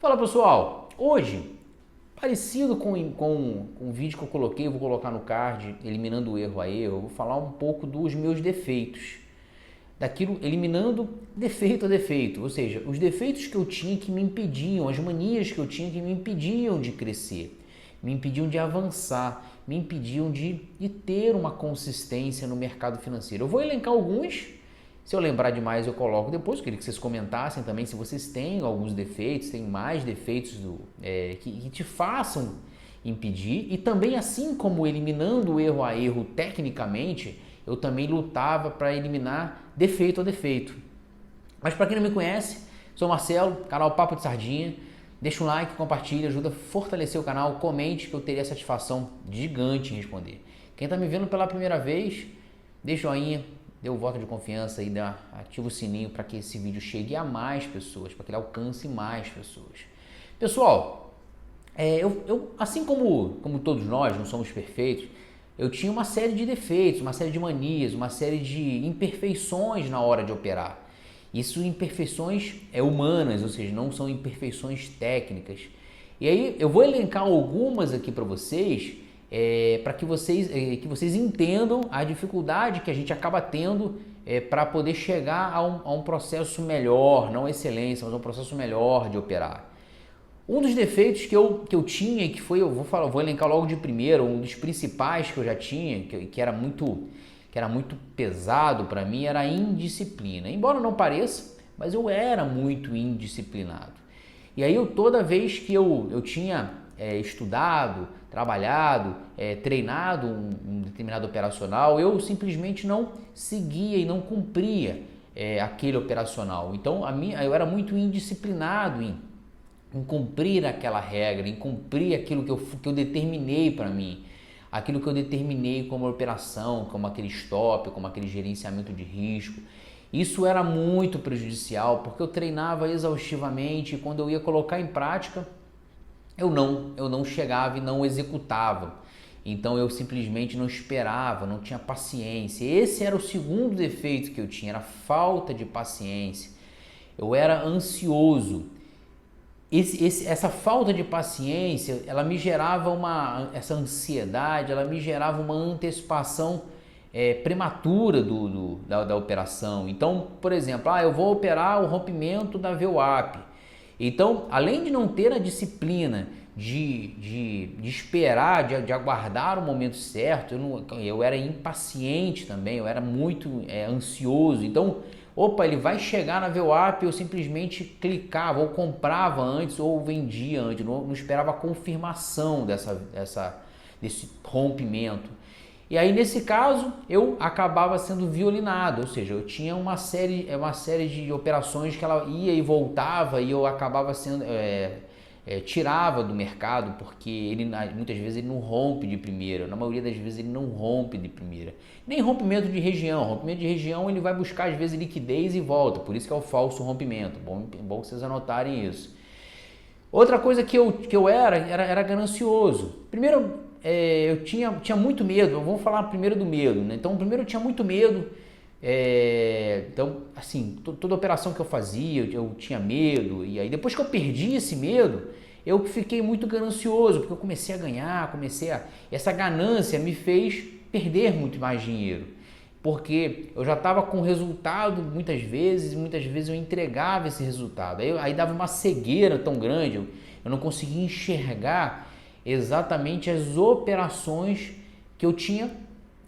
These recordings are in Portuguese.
Fala pessoal, hoje, parecido com o vídeo que eu coloquei, eu vou colocar no card, eliminando o erro a erro, eu vou falar um pouco dos meus defeitos, daquilo, eliminando defeito a defeito, ou seja, os defeitos que eu tinha que me impediam, as manias que eu tinha que me impediam de crescer, me impediam de avançar, me impediam de ter uma consistência no mercado financeiro. Eu vou elencar alguns. Se eu lembrar demais, eu coloco depois. Eu queria que vocês comentassem também se vocês têm alguns defeitos, têm mais defeitos que te façam impedir. E também, assim como eliminando o erro a erro tecnicamente, eu também lutava para eliminar defeito a defeito. Mas para quem não me conhece, sou Marcelo, canal Papo de Sardinha. Deixa um like, compartilha, ajuda a fortalecer o canal, comente que eu teria satisfação gigante em responder. Quem está me vendo pela primeira vez, deixa o joinha, dê o voto de confiança e ativa o sininho para que esse vídeo chegue a mais pessoas, para que ele alcance mais pessoas. Pessoal, assim como todos nós não somos perfeitos, eu tinha uma série de defeitos, uma série de manias, uma série de imperfeições na hora de operar. Isso imperfeições humanas, ou seja, não são imperfeições técnicas. E aí eu vou elencar algumas aqui para vocês, para que vocês entendam a dificuldade que a gente acaba tendo para poder chegar a um processo melhor, não excelência, mas um processo melhor de operar. Um dos defeitos que eu tinha, que foi, vou elencar logo de primeiro, um dos principais que eu já tinha, que era muito pesado para mim, era a indisciplina. Embora não pareça, mas eu era muito indisciplinado. E aí toda vez que eu tinha estudado, trabalhado, treinado um determinado operacional, eu simplesmente não seguia e não cumpria aquele operacional. Então eu era muito indisciplinado em cumprir aquela regra, em cumprir aquilo que eu determinei para mim, aquilo que eu determinei como operação, como aquele stop, como aquele gerenciamento de risco. Isso era muito prejudicial, porque eu treinava exaustivamente e quando eu ia colocar em prática, eu não chegava e não executava. Então eu simplesmente não esperava, não tinha paciência. Esse era o segundo defeito que eu tinha, era a falta de paciência. Eu era ansioso. Essa falta de paciência, ela me gerava essa ansiedade, ela me gerava uma antecipação prematura da operação. Então, por exemplo, eu vou operar o rompimento da VWAP. Então, além de não ter a disciplina de esperar, de aguardar o momento certo, eu era impaciente também, eu era muito ansioso. Então, ele vai chegar na VWAP, eu simplesmente clicava, ou comprava antes, ou vendia antes, não esperava a confirmação desse rompimento. E aí, nesse caso, eu acabava sendo violinado, ou seja, eu tinha uma série de operações que ela ia e voltava e eu acabava sendo... tirava do mercado, porque muitas vezes ele não rompe de primeira, na maioria das vezes ele não rompe de primeira. Nem rompimento de região ele vai buscar às vezes liquidez e volta, por isso que é o falso rompimento, bom vocês anotarem isso. Outra coisa que eu era ganancioso. Primeiro, eu tinha muito medo, vamos falar primeiro do medo, né? Então primeiro eu tinha muito medo. Então, assim, toda operação que eu fazia, eu tinha medo, e aí depois que eu perdi esse medo, eu fiquei muito ganancioso, porque eu comecei a ganhar, essa ganância me fez perder muito mais dinheiro, porque eu já estava com resultado muitas vezes eu entregava esse resultado, aí dava uma cegueira tão grande, eu não conseguia enxergar exatamente as operações que eu tinha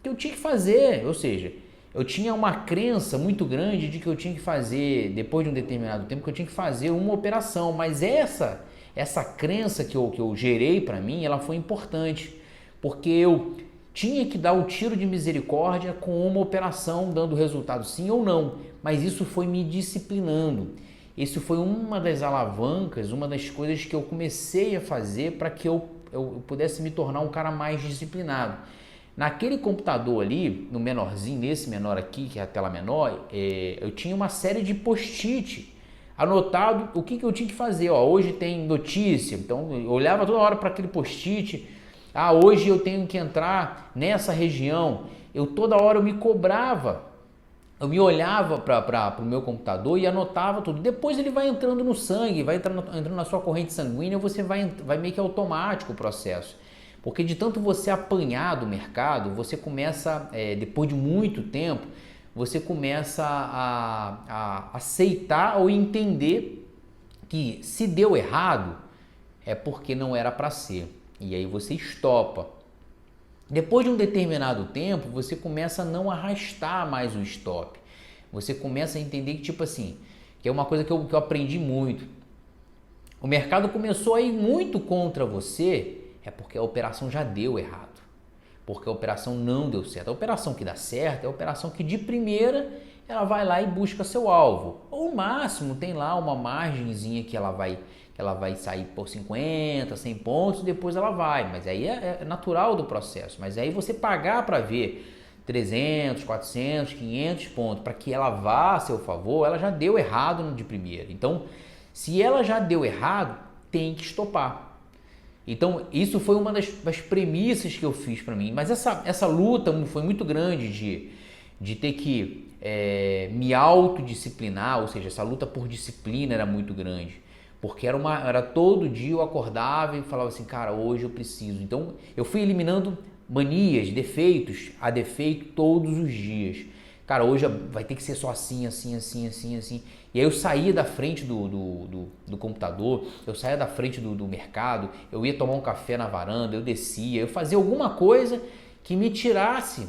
que fazer, ou seja, eu tinha uma crença muito grande de que eu tinha que fazer, depois de um determinado tempo, que eu tinha que fazer uma operação, mas essa crença que eu gerei para mim, ela foi importante, porque eu tinha que dar o tiro de misericórdia com uma operação dando resultado sim ou não, mas isso foi me disciplinando. Isso foi uma das alavancas, uma das coisas que eu comecei a fazer para que eu pudesse me tornar um cara mais disciplinado. Naquele computador ali, no menorzinho, nesse menor aqui, que é a tela menor, eu tinha uma série de post-it anotado o que eu tinha que fazer. Hoje tem notícia, então eu olhava toda hora para aquele post-it. Hoje eu tenho que entrar nessa região. Toda hora eu me cobrava Eu me olhava para o meu computador e anotava tudo. Depois ele vai entrando no sangue, vai entrando na sua corrente sanguínea, você vai meio que automático o processo. Porque de tanto você apanhar do mercado, você começa, depois de muito tempo, você começa a aceitar ou entender que se deu errado é porque não era para ser. E aí você estopa. Depois de um determinado tempo, você começa a não arrastar mais o stop. Você começa a entender que, tipo assim, que é uma coisa que eu aprendi muito. O mercado começou a ir muito contra você, é porque a operação já deu errado. Porque a operação não deu certo. A operação que dá certo é a operação que de primeira ela vai lá e busca seu alvo. Ou no máximo tem lá uma margenzinha que ela vai sair por 50, 100 pontos, depois ela vai. Mas aí é natural do processo. Mas aí você pagar para ver 300, 400, 500 pontos para que ela vá a seu favor, ela já deu errado de primeira. Então, se ela já deu errado, tem que estopar. Então, isso foi uma das premissas que eu fiz para mim. Mas essa luta foi muito grande de ter que me autodisciplinar, ou seja, essa luta por disciplina era muito grande. Porque era todo dia eu acordava e falava assim, cara, hoje eu preciso. Então, eu fui eliminando manias, defeitos a defeito todos os dias. Cara, hoje vai ter que ser só assim, assim, assim, assim, assim. E aí eu saía da frente do computador, eu saía da frente do mercado, eu ia tomar um café na varanda, eu descia, eu fazia alguma coisa que me tirasse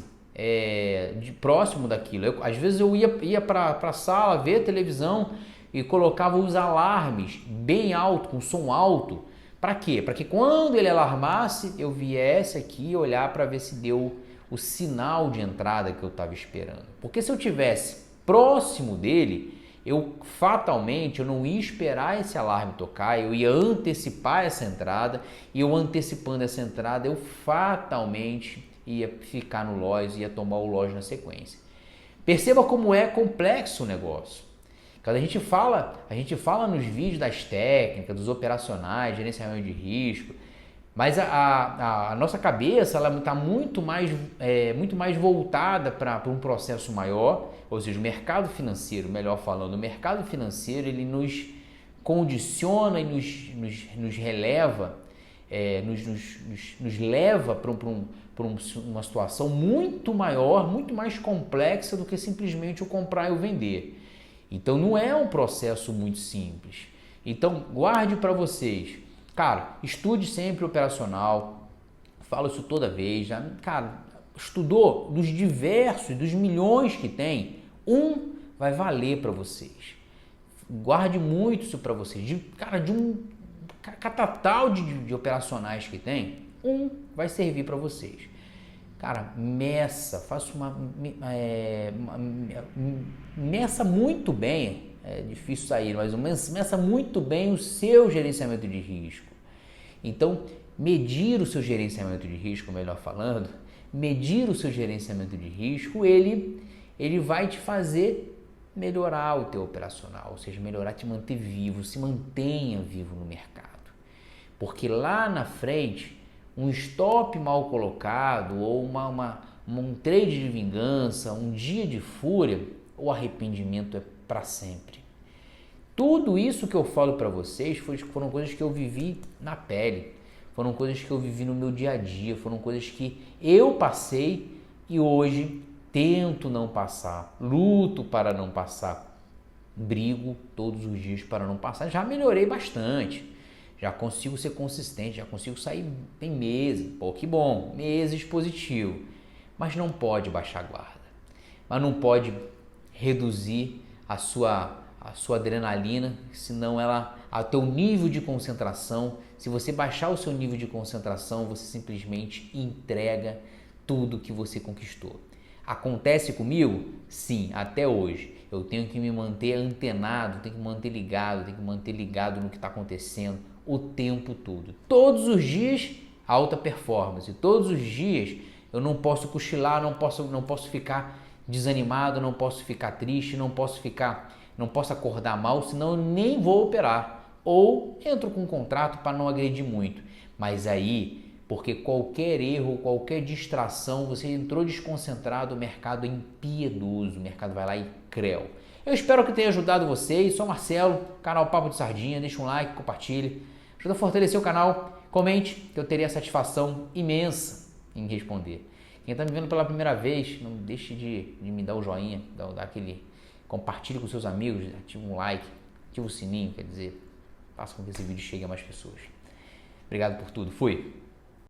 de próximo daquilo. Às vezes eu ia para a sala ver televisão e colocava os alarmes bem alto, com som alto. Para quê? Para que quando ele alarmasse, eu viesse aqui olhar para ver se deu o sinal de entrada que eu estava esperando. Porque se eu tivesse próximo dele, fatalmente eu não ia esperar esse alarme tocar, eu ia antecipar essa entrada, e eu antecipando essa entrada, eu fatalmente ia ficar no loss, ia tomar o loss na sequência. Perceba como é complexo o negócio. Quando a gente fala nos vídeos das técnicas, dos operacionais, gerenciamento de risco, mas a nossa cabeça está muito mais voltada para um processo maior, ou seja, o mercado financeiro, melhor falando, o mercado financeiro ele nos condiciona e nos releva, nos leva para uma situação muito maior, muito mais complexa do que simplesmente o comprar e o vender. Então não é um processo muito simples. Então guarde para vocês. Cara, estude sempre operacional, falo isso toda vez, já, cara, estudou dos milhões que tem, um vai valer para vocês. Guarde muito isso para vocês, de um catatal de operacionais que tem, um vai servir para vocês. Cara, meça muito bem, é difícil sair, mas meça muito bem o seu gerenciamento de risco. Então, medir o seu gerenciamento de risco, melhor falando, medir o seu gerenciamento de risco, ele vai te fazer melhorar o teu operacional, ou seja, melhorar, te manter vivo, se mantenha vivo no mercado. Porque lá na frente, um stop mal colocado ou um trade de vingança, um dia de fúria, o arrependimento é para sempre. Tudo isso que eu falo para vocês foram coisas que eu vivi na pele, foram coisas que eu vivi no meu dia a dia, foram coisas que eu passei e hoje tento não passar, luto para não passar, brigo todos os dias para não passar. Já melhorei bastante, já consigo ser consistente, já consigo sair em meses, pô, que bom, meses positivo, mas não pode baixar a guarda, mas não pode reduzir a sua adrenalina, senão o teu nível de concentração, se você baixar o seu nível de concentração, você simplesmente entrega tudo que você conquistou. Acontece comigo? Sim, até hoje. Eu tenho que me manter antenado, tenho que manter ligado no que está acontecendo o tempo todo. Todos os dias, alta performance. Todos os dias eu não posso cochilar, não posso ficar desanimado, não posso ficar triste, não posso acordar mal, senão eu nem vou operar. Ou entro com um contrato para não agredir muito. Mas aí Porque qualquer erro, qualquer distração, você entrou desconcentrado, o mercado é impiedoso, o mercado vai lá e creu. Eu espero que tenha ajudado vocês. Sou Marcelo, canal Papo de Sardinha. Deixa um like, compartilhe. Ajuda a fortalecer o canal. Comente, que eu terei a satisfação imensa em responder. Quem está me vendo pela primeira vez, não deixe de me dar o joinha, dar aquele... Compartilhe com seus amigos, ative um like, ative o sininho, quer dizer, faça com que esse vídeo chegue a mais pessoas. Obrigado por tudo. Fui!